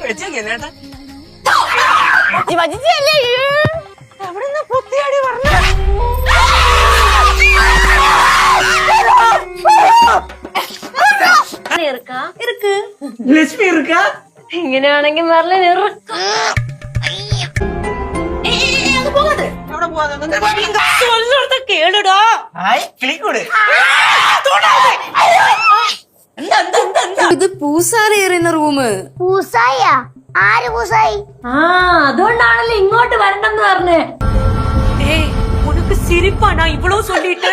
വെച്ചേക്കേട്ടാ എവിടെന്ന് പൊത്തിയാടി പറഞ്ഞ ലക്ഷ്മി ഇരിക്ക ഇങ്ങനെയാണെങ്കിൽ മെർലിൻ കേടുടാ ഇത് പൂസാരി എറിയുന്ന റൂമ്. പൂസായ ആര് പൂസായി? അതുകൊണ്ടാണല്ലോ ഇങ്ങോട്ട് വരണ്ടെന്ന് പറഞ്ഞേ. ഉനക്ക് സിരിപ്പാണാ ഇവളോ சொல்லிட்டு